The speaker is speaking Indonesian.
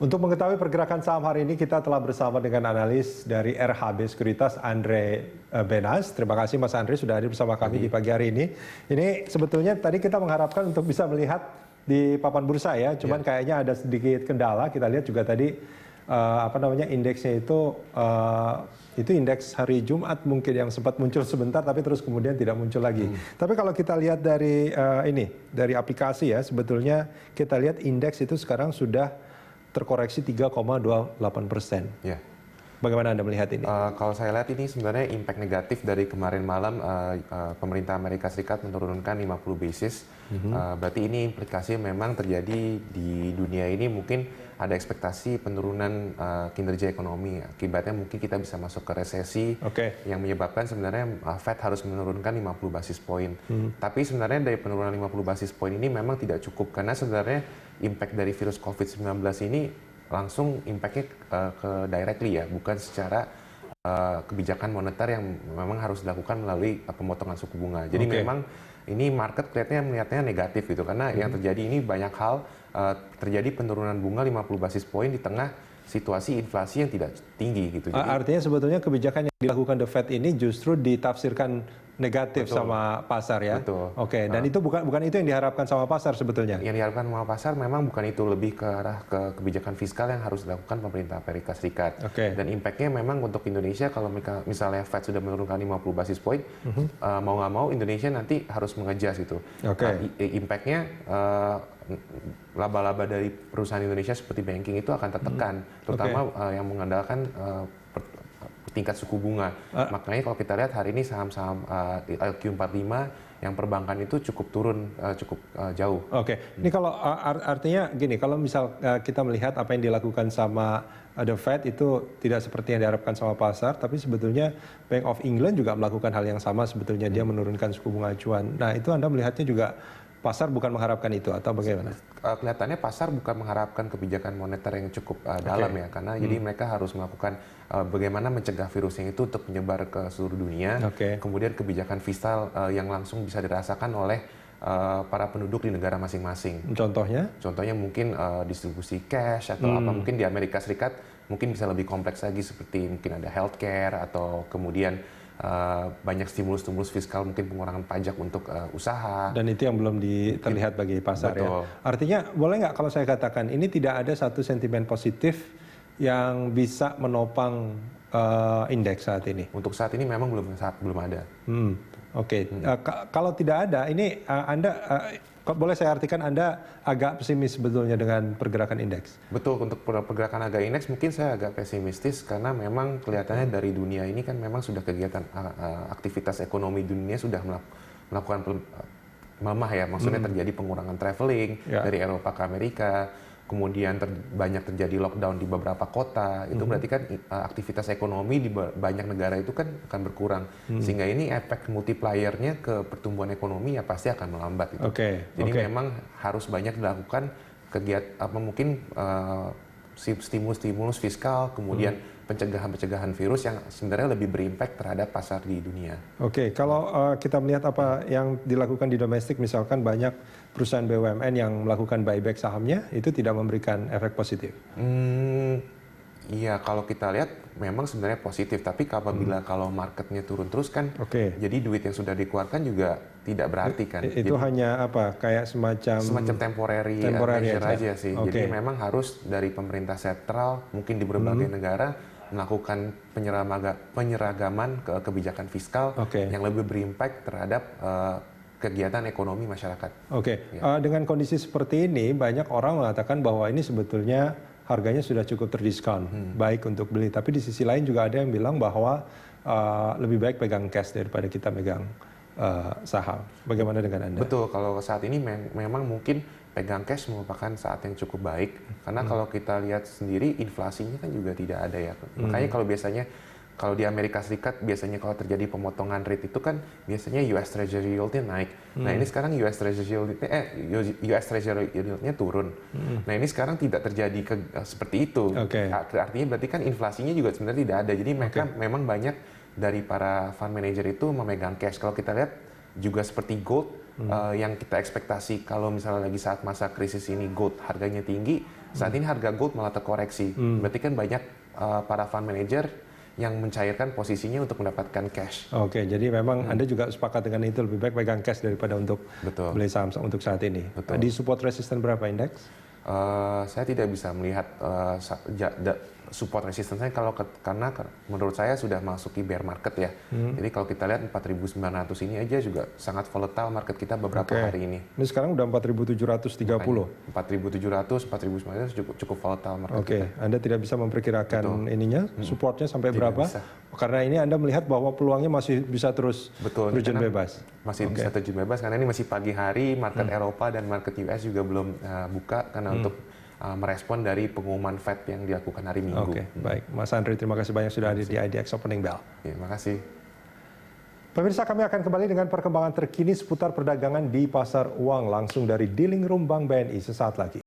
Untuk mengetahui pergerakan saham hari ini, kita telah bersama dengan analis dari RHB Sekuritas, Andre Benas. Terima kasih Mas Andre sudah hadir bersama kami di pagi hari ini. Ini sebetulnya tadi kita mengharapkan untuk bisa melihat di papan bursa ya, cuman kayaknya ada sedikit kendala. Kita lihat juga tadi indeksnya itu indeks hari Jumat mungkin yang sempat muncul sebentar tapi terus kemudian tidak muncul lagi. Tapi kalau kita lihat dari dari aplikasi ya, sebetulnya kita lihat indeks itu sekarang sudah terkoreksi 3,28%. Ya. Bagaimana Anda melihat ini? Kalau saya lihat ini sebenarnya impact negatif dari kemarin malam pemerintah Amerika Serikat menurunkan 50 basis. Berarti ini implikasi memang terjadi di dunia ini, mungkin ada ekspektasi penurunan kinerja ekonomi. Akibatnya mungkin kita bisa masuk ke resesi yang menyebabkan sebenarnya Fed harus menurunkan 50 basis poin. Tapi sebenarnya dari penurunan 50 basis poin ini memang tidak cukup, karena sebenarnya impact dari virus COVID-19 ini langsung impact-nya ke directly ya, bukan secara kebijakan moneter yang memang harus dilakukan melalui pemotongan suku bunga. Jadi memang ini market melihatnya negatif gitu, karena yang terjadi ini banyak hal, terjadi penurunan bunga 50 basis poin di tengah situasi inflasi yang tidak tinggi gitu. Jadi, artinya sebetulnya kebijakan yang dilakukan The Fed ini justru ditafsirkan negatif sama pasar ya. Betul. Dan itu bukan itu yang diharapkan sama pasar sebetulnya. Yang diharapkan sama pasar memang bukan itu, lebih ke arah ke kebijakan fiskal yang harus dilakukan pemerintah Amerika Serikat. Dan impact-nya memang untuk Indonesia, kalau misalnya Fed sudah menurunkan 50 basis poin, mau nggak mau Indonesia nanti harus mengejas itu. Impact-nya laba-laba dari perusahaan Indonesia seperti banking itu akan tertekan, terutama yang mengandalkan tingkat suku bunga. Makanya kalau kita lihat hari ini saham-saham LQ45 yang perbankan itu cukup turun cukup jauh. Ini kalau artinya gini, kalau misal kita melihat apa yang dilakukan sama The Fed itu tidak seperti yang diharapkan sama pasar, tapi sebetulnya Bank of England juga melakukan hal yang sama, sebetulnya dia menurunkan suku bunga acuan. Nah, itu Anda melihatnya juga pasar bukan mengharapkan itu atau bagaimana? Kelihatannya pasar bukan mengharapkan kebijakan moneter yang cukup dalam ya, karena jadi mereka harus melakukan bagaimana mencegah virusnya itu untuk menyebar ke seluruh dunia. Kemudian kebijakan fiskal yang langsung bisa dirasakan oleh para penduduk di negara masing-masing. Contohnya? Contohnya mungkin distribusi cash atau apa, mungkin di Amerika Serikat mungkin bisa lebih kompleks lagi, seperti mungkin ada healthcare atau kemudian banyak stimulus fiskal, mungkin pengurangan pajak untuk usaha. Dan itu yang belum terlihat bagi pasar. Ya. Artinya boleh nggak kalau saya katakan ini tidak ada satu sentimen positif yang bisa menopang indeks saat ini? Untuk saat ini memang belum ada. Kalau tidak ada, ini Anda boleh saya artikan Anda agak pesimis sebetulnya dengan pergerakan indeks? Betul, untuk pergerakan harga indeks mungkin saya agak pesimistis, karena memang kelihatannya dari dunia ini kan memang sudah kegiatan aktivitas ekonomi dunia sudah melakukan melemah ya, maksudnya terjadi pengurangan traveling dari Eropa ke Amerika, kemudian banyak terjadi lockdown di beberapa kota, itu berarti kan aktivitas ekonomi di banyak negara itu kan akan berkurang, sehingga ini efek multipliernya ke pertumbuhan ekonomi ya pasti akan melambat itu. Jadi memang harus banyak dilakukan kegiatan mungkin stimulus fiskal, kemudian pencegahan virus yang sebenarnya lebih berimpact terhadap pasar di dunia. Kalau kita melihat apa yang dilakukan di domestik, misalkan banyak perusahaan BUMN yang melakukan buyback sahamnya, itu tidak memberikan efek positif? Iya, kalau kita lihat memang sebenarnya positif, tapi apabila kalau marketnya turun terus kan, jadi duit yang sudah dikeluarkan juga tidak berarti kan. Itu jadi, hanya apa? Kayak semacam temporary measure aja sih. Jadi memang harus dari pemerintah sentral, mungkin di berbagai negara, melakukan penyeragaman kebijakan fiskal yang lebih berimpact terhadap kegiatan ekonomi masyarakat. Dengan kondisi seperti ini, banyak orang mengatakan bahwa ini sebetulnya harganya sudah cukup terdiskon, baik untuk beli. Tapi di sisi lain juga ada yang bilang bahwa lebih baik pegang cash daripada kita megang saham. Bagaimana dengan Anda? Betul, kalau saat ini memang mungkin pegang cash merupakan saat yang cukup baik, karena kalau kita lihat sendiri inflasinya kan juga tidak ada ya. Makanya kalau biasanya kalau di Amerika Serikat biasanya kalau terjadi pemotongan rate itu kan biasanya US Treasury yield-nya naik. Nah ini sekarang US Treasury yield-nya turun. Nah ini sekarang tidak terjadi seperti itu. Artinya berarti kan inflasinya juga sebenarnya tidak ada. Jadi mereka memang banyak dari para fund manager itu memegang cash. Kalau kita lihat juga seperti gold, yang kita ekspektasi kalau misalnya lagi saat masa krisis ini gold harganya tinggi, Saat ini harga gold malah terkoreksi. Berarti kan banyak para fund manager yang mencairkan posisinya untuk mendapatkan cash. Oke, jadi memang Anda juga sepakat dengan itu, lebih baik pegang cash daripada untuk Betul. beli saham untuk saat ini. Betul. Di support resisten berapa indeks? Saya tidak bisa melihat support resistance-nya karena menurut saya sudah masuki bear market ya. Jadi kalau kita lihat 4.900 ini aja juga sangat volatile market kita beberapa hari ini. Ini sekarang udah 4.730. 4.700, 4.900 cukup volatile market. Oke, Anda tidak bisa memperkirakan ininya, supportnya sampai Tidak berapa? bisa. Karena ini Anda melihat bahwa peluangnya masih bisa terus terjun bebas. Masih bisa terjun bebas karena ini masih pagi hari, market Eropa dan market US juga belum buka karena untuk merespon dari pengumuman Fed yang dilakukan hari Minggu. Oke, baik. Mas Andri, terima kasih banyak sudah hadir di IDX Opening Bell. Ya, makasih. Pemirsa, kami akan kembali dengan perkembangan terkini seputar perdagangan di pasar uang langsung dari Dealing Room Bank BNI sesaat lagi.